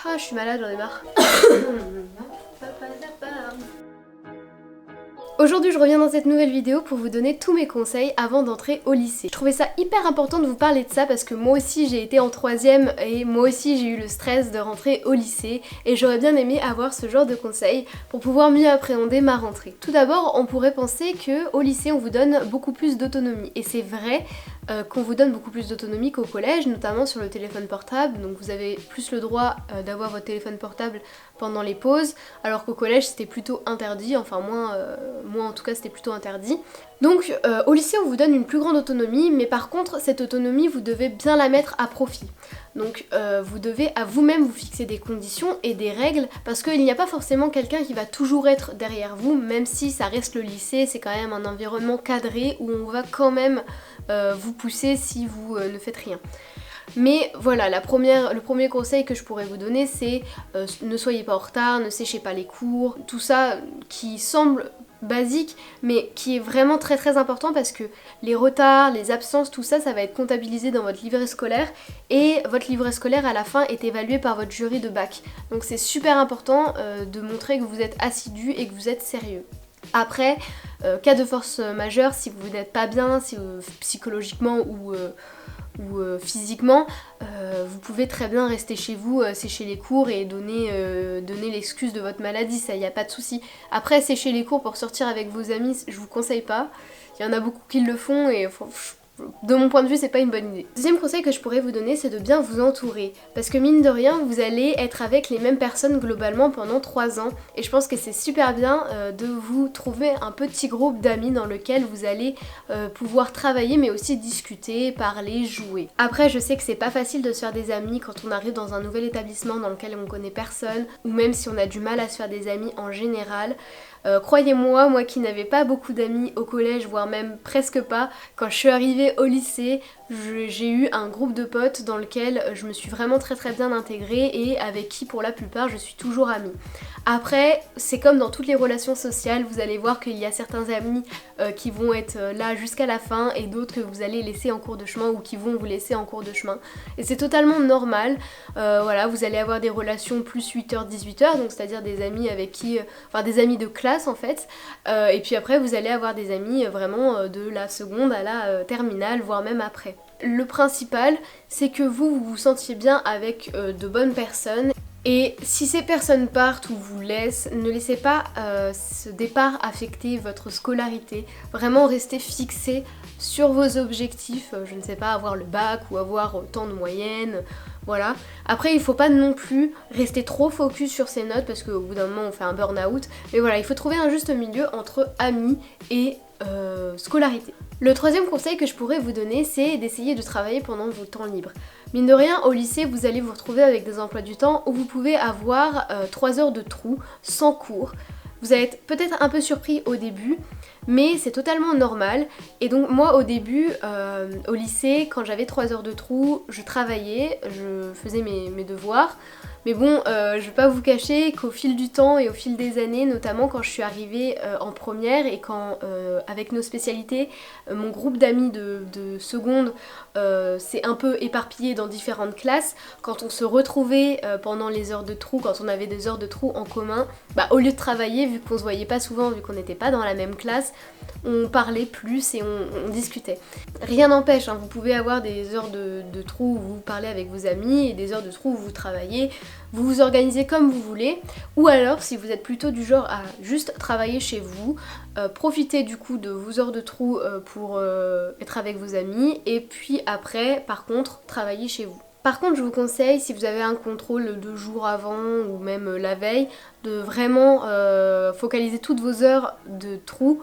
Ah, je suis malade, j'en ai marre. Aujourd'hui je reviens dans cette nouvelle vidéo pour vous donner tous mes conseils avant d'entrer au lycée. Je trouvais ça hyper important de vous parler de ça parce que moi aussi j'ai été en 3ème et moi aussi j'ai eu le stress de rentrer au lycée et j'aurais bien aimé avoir ce genre de conseils pour pouvoir mieux appréhender ma rentrée. Tout d'abord on pourrait penser qu'au lycée on vous donne beaucoup plus d'autonomie et c'est vrai qu'on vous donne beaucoup plus d'autonomie qu'au collège, notamment sur le téléphone portable, donc vous avez plus le droit d'avoir votre téléphone portable pendant les pauses, alors qu'au collège c'était plutôt interdit, enfin moi en tout cas c'était plutôt interdit. Donc au lycée on vous donne une plus grande autonomie, mais par contre cette autonomie vous devez bien la mettre à profit. Donc vous devez à vous-même vous fixer des conditions et des règles, parce qu'il n'y a pas forcément quelqu'un qui va toujours être derrière vous, même si ça reste le lycée, c'est quand même un environnement cadré où on va quand même vous pousser si vous ne faites rien. Mais voilà, le premier conseil que je pourrais vous donner c'est ne soyez pas en retard, ne séchez pas les cours, tout ça qui semble basique mais qui est vraiment très important parce que les retards, les absences, tout ça, ça va être comptabilisé dans votre livret scolaire et votre livret scolaire à la fin est évalué par votre jury de bac. Donc c'est super important de montrer que vous êtes assidu et que vous êtes sérieux. Après, cas de force majeure, si vous n'êtes pas bien, si psychologiquement ou physiquement, vous pouvez très bien rester chez vous, sécher les cours et donner l'excuse de votre maladie, ça y a pas de souci. Après, sécher les cours pour sortir avec vos amis, je vous conseille pas. Il y en a beaucoup qui le font et de mon point de vue c'est pas une bonne idée. Deuxième conseil que je pourrais vous donner c'est de bien vous entourer, parce que mine de rien vous allez être avec les mêmes personnes globalement pendant 3 ans et je pense que c'est super bien de vous trouver un petit groupe d'amis dans lequel vous allez pouvoir travailler mais aussi discuter, parler, jouer. Après je sais que c'est pas facile de se faire des amis quand on arrive dans un nouvel établissement dans lequel on connaît personne, ou même si on a du mal à se faire des amis en général. Croyez-moi, moi qui n'avais pas beaucoup d'amis au collège, voire même presque pas, quand je suis arrivée au lycée, j'ai eu un groupe de potes dans lequel je me suis vraiment très bien intégrée et avec qui pour la plupart je suis toujours amie. Après, c'est comme dans toutes les relations sociales, vous allez voir qu'il y a certains amis qui vont être là jusqu'à la fin et d'autres que vous allez laisser en cours de chemin ou qui vont vous laisser en cours de chemin. Et c'est totalement normal, voilà, vous allez avoir des relations plus 8h, 18h, donc c'est-à-dire des amis avec qui, enfin des amis de classe en fait, et puis après vous allez avoir des amis vraiment de la seconde à la terminale, voire même après. Le principal, c'est que vous vous sentiez bien avec de bonnes personnes. Et si ces personnes partent ou vous laissent, ne laissez pas ce départ affecter votre scolarité. Vraiment restez fixé sur vos objectifs, je ne sais pas, avoir le bac ou avoir tant de moyenne, voilà. Après il faut pas non plus rester trop focus sur ses notes parce qu'au bout d'un moment on fait un burn-out. Mais voilà, il faut trouver un juste milieu entre amis et scolarité. Le troisième conseil que je pourrais vous donner, c'est d'essayer de travailler pendant vos temps libres. Mine de rien, au lycée, vous allez vous retrouver avec des emplois du temps où vous pouvez avoir 3 heures de trou sans cours. Vous allez être peut-être un peu surpris au début, mais c'est totalement normal. Et donc moi au début, au lycée, quand j'avais 3 heures de trou, je travaillais, je faisais mes devoirs. Mais bon, je vais pas vous cacher qu'au fil du temps et au fil des années, notamment quand je suis arrivée en première et quand avec nos spécialités, mon groupe d'amis de seconde s'est un peu éparpillé dans différentes classes, quand on se retrouvait pendant les heures de trou, quand on avait des heures de trou en commun, bah au lieu de travailler, vu qu'on se voyait pas souvent, vu qu'on n'était pas dans la même classe, on parlait plus et on discutait. Rien n'empêche, hein, vous pouvez avoir des heures de trou où vous parlez avec vos amis et des heures de trou où vous travaillez, vous vous organisez comme vous voulez, ou alors si vous êtes plutôt du genre à juste travailler chez vous, profitez du coup de vos heures de trou pour être avec vos amis et puis après par contre travaillez chez vous. Par contre je vous conseille, si vous avez un contrôle 2 jours avant ou même la veille, de vraiment focaliser toutes vos heures de trou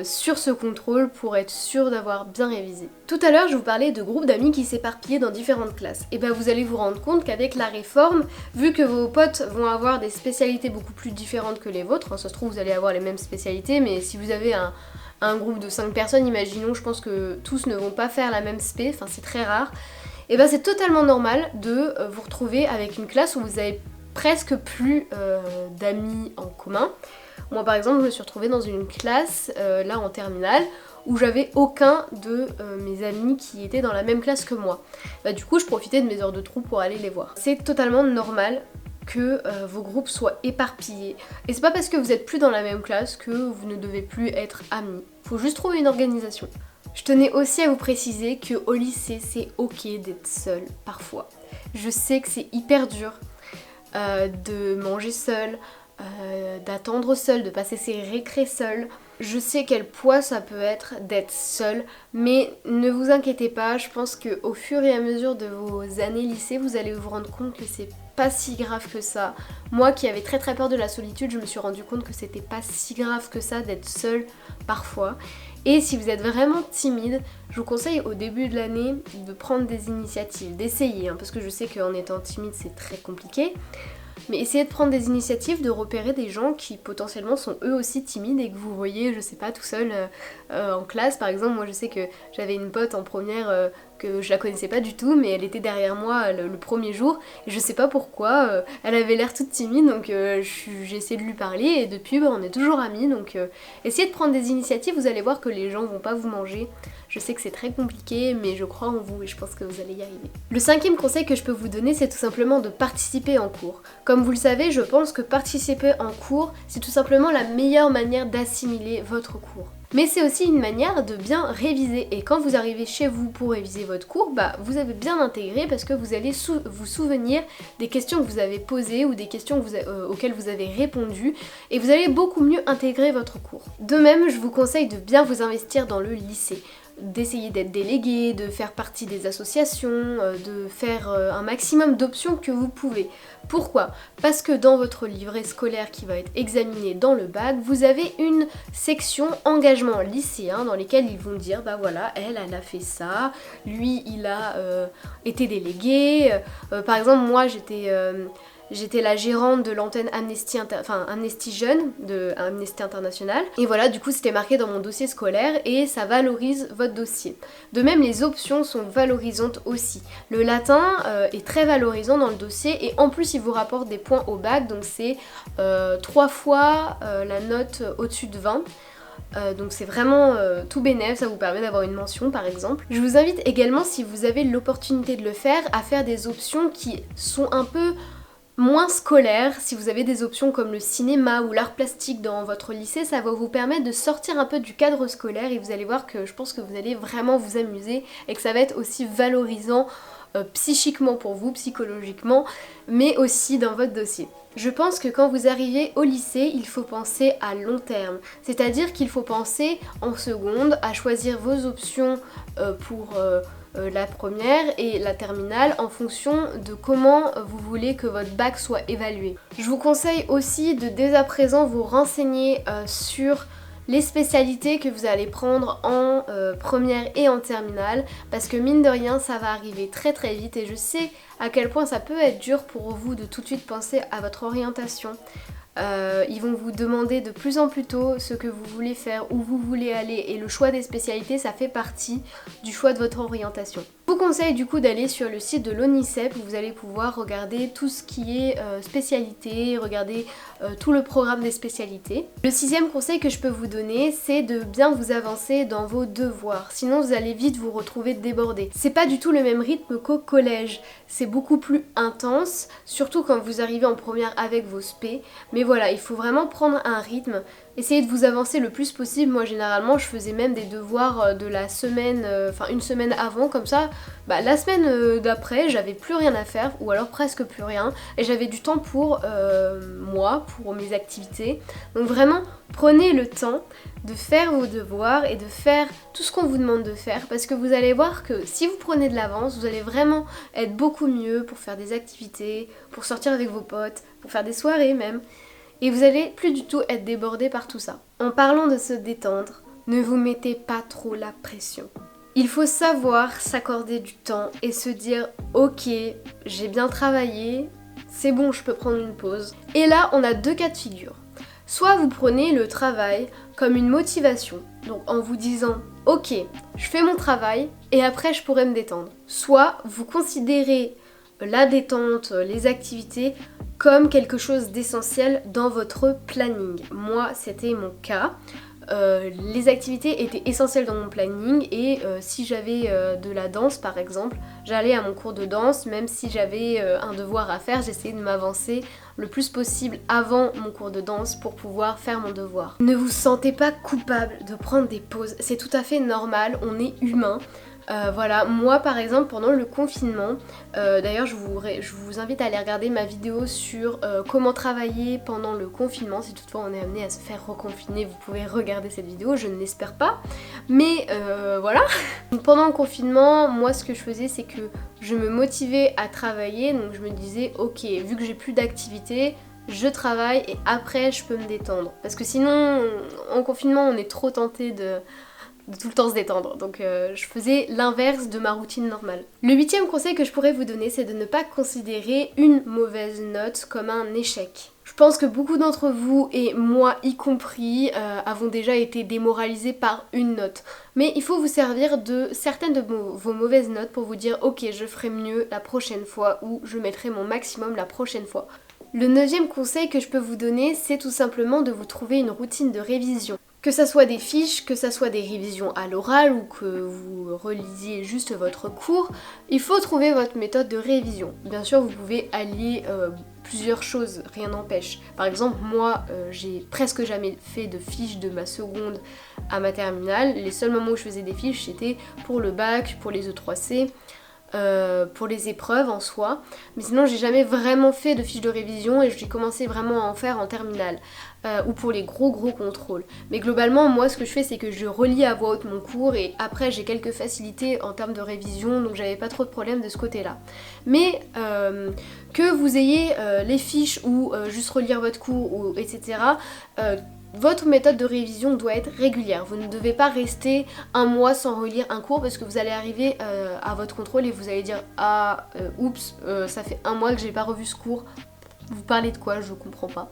sur ce contrôle pour être sûr d'avoir bien révisé. Tout à l'heure je vous parlais de groupes d'amis qui s'éparpillaient dans différentes classes. Et ben vous allez vous rendre compte qu'avec la réforme, vu que vos potes vont avoir des spécialités beaucoup plus différentes que les vôtres, hein, ça se trouve vous allez avoir les mêmes spécialités, mais si vous avez un groupe de 5 personnes, imaginons, je pense que tous ne vont pas faire la même spé, enfin c'est très rare, et ben c'est totalement normal de vous retrouver avec une classe où vous avez presque plus d'amis en commun. Moi par exemple je me suis retrouvée dans une classe là en terminale où j'avais aucun de mes amis qui étaient dans la même classe que moi. Bah, du coup je profitais de mes heures de trou pour aller les voir. C'est totalement normal que vos groupes soient éparpillés. Et c'est pas parce que vous êtes plus dans la même classe que vous ne devez plus être amis. Faut juste trouver une organisation. Je tenais aussi à vous préciser qu'au lycée c'est ok d'être seul parfois. Je sais que c'est hyper dur de manger seul, d'attendre seul, de passer ses récrés seul. Je sais quel poids ça peut être d'être seul, mais ne vous inquiétez pas, je pense qu'au fur et à mesure de vos années lycée, vous allez vous rendre compte que c'est pas si grave que ça. Moi qui avais très peur de la solitude, je me suis rendu compte que c'était pas si grave que ça d'être seule parfois. Et si vous êtes vraiment timide, je vous conseille au début de l'année de prendre des initiatives, d'essayer, parce que je sais qu'en étant timide c'est très compliqué. Mais essayez de prendre des initiatives, de repérer des gens qui potentiellement sont eux aussi timides et que vous voyez, je sais pas, tout seul en classe. Par exemple, moi je sais que j'avais une pote en première que je la connaissais pas du tout, mais elle était derrière moi le premier jour et je sais pas pourquoi, elle avait l'air toute timide, donc j'ai essayé de lui parler et depuis on est toujours amis. Donc essayez de prendre des initiatives, vous allez voir que les gens vont pas vous manger. Je sais que c'est très compliqué, mais je crois en vous et je pense que vous allez y arriver. Le 5e conseil que je peux vous donner, c'est tout simplement de participer en cours. Comme vous le savez, je pense que participer en cours, c'est tout simplement la meilleure manière d'assimiler votre cours. Mais c'est aussi une manière de bien réviser, et quand vous arrivez chez vous pour réviser votre cours, vous avez bien intégré parce que vous allez vous souvenir des questions que vous avez posées ou des questions auxquelles vous avez répondu, et vous allez beaucoup mieux intégrer votre cours. De même, je vous conseille de bien vous investir dans le lycée, d'essayer d'être délégué, de faire partie des associations, de faire un maximum d'options que vous pouvez. Pourquoi ? Parce que dans votre livret scolaire qui va être examiné dans le bac, vous avez une section engagement lycéen dans lesquelles ils vont dire bah voilà, elle a fait ça, lui il a été délégué, par exemple moi j'étais la gérante de l'antenne Amnesty Jeune de Amnesty International. Et voilà, du coup c'était marqué dans mon dossier scolaire et ça valorise votre dossier. De même, les options sont valorisantes aussi. Le latin est très valorisant dans le dossier et en plus il vous rapporte des points au bac, donc c'est 3 fois la note au-dessus de 20. Donc c'est vraiment tout bénef, ça vous permet d'avoir une mention par exemple. Je vous invite également, si vous avez l'opportunité de le faire, à faire des options qui sont un peu moins scolaire. Si vous avez des options comme le cinéma ou l'art plastique dans votre lycée, ça va vous permettre de sortir un peu du cadre scolaire et vous allez voir que je pense que vous allez vraiment vous amuser et que ça va être aussi valorisant psychiquement pour vous, psychologiquement, mais aussi dans votre dossier. Je pense que quand vous arrivez au lycée, il faut penser à long terme, c'est-à-dire qu'il faut penser en seconde à choisir vos options pour la première et la terminale en fonction de comment vous voulez que votre bac soit évalué. Je vous conseille aussi de dès à présent vous renseigner sur les spécialités que vous allez prendre en première et en terminale, parce que mine de rien ça va arriver très très vite et je sais à quel point ça peut être dur pour vous de tout de suite penser à votre orientation. Ils vont vous demander de plus en plus tôt ce que vous voulez faire, où vous voulez aller, et le choix des spécialités ça fait partie du choix de votre orientation. Je vous conseille du coup d'aller sur le site de l'ONICEP où vous allez pouvoir regarder tout ce qui est spécialité, regarder tout le programme des spécialités. Le 6e conseil que je peux vous donner, c'est de bien vous avancer dans vos devoirs, sinon vous allez vite vous retrouver débordé. C'est pas du tout le même rythme qu'au collège, c'est beaucoup plus intense, surtout quand vous arrivez en première avec vos spé, mais voilà, il faut vraiment prendre un rythme. Essayez de vous avancer le plus possible. Moi généralement je faisais même des devoirs de la semaine, une semaine avant, comme ça la semaine d'après j'avais plus rien à faire ou alors presque plus rien et j'avais du temps pour moi, pour mes activités. Donc vraiment prenez le temps de faire vos devoirs et de faire tout ce qu'on vous demande de faire, parce que vous allez voir que si vous prenez de l'avance, vous allez vraiment être beaucoup mieux pour faire des activités, pour sortir avec vos potes, pour faire des soirées même. Et vous allez plus du tout être débordé par tout ça. En parlant de se détendre, ne vous mettez pas trop la pression. Il faut savoir s'accorder du temps et se dire ok, j'ai bien travaillé, c'est bon, je peux prendre une pause. Et là, on a 2 cas de figure. Soit vous prenez le travail comme une motivation, donc en vous disant ok, je fais mon travail et après je pourrai me détendre. Soit vous considérez la détente, les activités comme quelque chose d'essentiel dans votre planning. Moi, c'était mon cas. les activités étaient essentielles dans mon planning et si j'avais de la danse par exemple, j'allais à mon cours de danse, même si j'avais un devoir à faire, j'essayais de m'avancer le plus possible avant mon cours de danse pour pouvoir faire mon devoir. Ne vous sentez pas coupable de prendre des pauses, c'est tout à fait normal, on est humain. Voilà, moi par exemple pendant le confinement, d'ailleurs je vous invite à aller regarder ma vidéo sur comment travailler pendant le confinement. Si toutefois on est amené à se faire reconfiner, vous pouvez regarder cette vidéo, je ne l'espère pas. Mais voilà. Pendant le confinement, moi ce que je faisais c'est que je me motivais à travailler, donc je me disais ok, vu que j'ai plus d'activité, je travaille et après je peux me détendre. Parce que sinon en confinement on est trop tenté de tout le temps se détendre. Donc je faisais l'inverse de ma routine normale. Le 8e conseil que je pourrais vous donner, c'est de ne pas considérer une mauvaise note comme un échec. Je pense que beaucoup d'entre vous, et moi y compris, avons déjà été démoralisés par une note. Mais il faut vous servir de certaines de vos mauvaises notes pour vous dire ok, je ferai mieux la prochaine fois ou je mettrai mon maximum la prochaine fois. Le 9e conseil que je peux vous donner, c'est tout simplement de vous trouver une routine de révision. Que ça soit des fiches, que ça soit des révisions à l'oral ou que vous relisiez juste votre cours, il faut trouver votre méthode de révision. Bien sûr, vous pouvez allier plusieurs choses, rien n'empêche. Par exemple, moi, j'ai presque jamais fait de fiches de ma seconde à ma terminale. Les seuls moments où je faisais des fiches, c'était pour le bac, pour les E3C, pour les épreuves en soi, mais sinon j'ai jamais vraiment fait de fiches de révision et j'ai commencé vraiment à en faire en terminale ou pour les gros contrôles. Mais globalement moi ce que je fais c'est que je relis à voix haute mon cours et après j'ai quelques facilités en termes de révision, donc j'avais pas trop de problèmes de ce côté là. Mais que vous ayez les fiches ou juste relire votre cours ou etc. Votre méthode de révision doit être régulière. Vous ne devez pas rester un mois sans relire un cours parce que vous allez arriver à votre contrôle et vous allez dire ah oups ça fait un mois que j'ai pas revu ce cours. Vous parlez de quoi? Je comprends pas.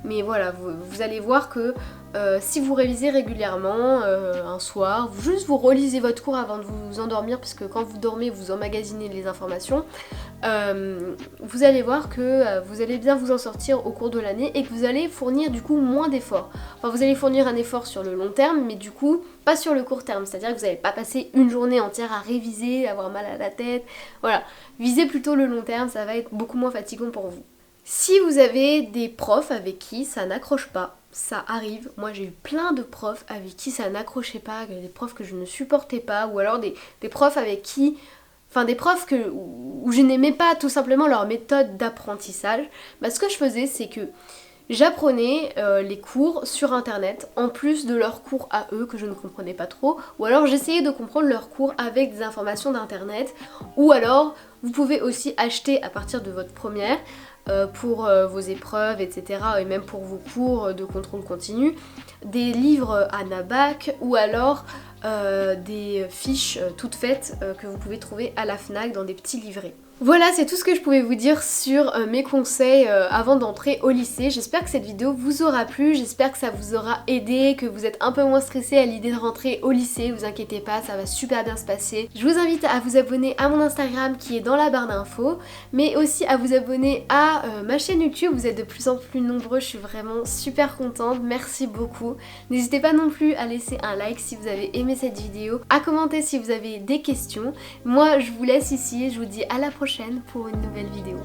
Mais voilà, vous allez voir que si vous révisez régulièrement un soir, vous relisez votre cours avant de vous endormir parce que quand vous dormez vous emmagasinez les informations, vous allez voir que vous allez bien vous en sortir au cours de l'année et que vous allez fournir du coup moins d'efforts. Enfin vous allez fournir un effort sur le long terme mais du coup pas sur le court terme, c'est-à-dire que vous n'allez pas passer une journée entière à réviser, avoir mal à la tête, voilà. Visez plutôt le long terme, ça va être beaucoup moins fatigant pour vous. Si vous avez des profs avec qui ça n'accroche pas, ça arrive, moi j'ai eu plein de profs avec qui ça n'accrochait pas, des profs que je ne supportais pas, ou alors des profs avec qui... Enfin des profs où je n'aimais pas tout simplement leur méthode d'apprentissage. Bah, ce que je faisais c'est que j'apprenais les cours sur internet en plus de leurs cours à eux que je ne comprenais pas trop, ou alors j'essayais de comprendre leurs cours avec des informations d'internet, ou alors vous pouvez aussi acheter à partir de votre première pour vos épreuves etc. et même pour vos cours de contrôle continu, des livres Anabac ou alors des fiches toutes faites que vous pouvez trouver à la FNAC dans des petits livrets. Voilà, c'est tout ce que je pouvais vous dire sur mes conseils avant d'entrer au lycée. J'espère que cette vidéo vous aura plu, j'espère que ça vous aura aidé, que vous êtes un peu moins stressé à l'idée de rentrer au lycée. Vous inquiétez pas, ça va super bien se passer. Je vous invite à vous abonner à mon Instagram qui est dans la barre d'infos, mais aussi à vous abonner à ma chaîne YouTube. Vous êtes de plus en plus nombreux, je suis vraiment super contente, merci beaucoup. N'hésitez pas non plus à laisser un like si vous avez aimé cette vidéo, à commenter si vous avez des questions. Moi je vous laisse ici et je vous dis à la prochaine pour une nouvelle vidéo.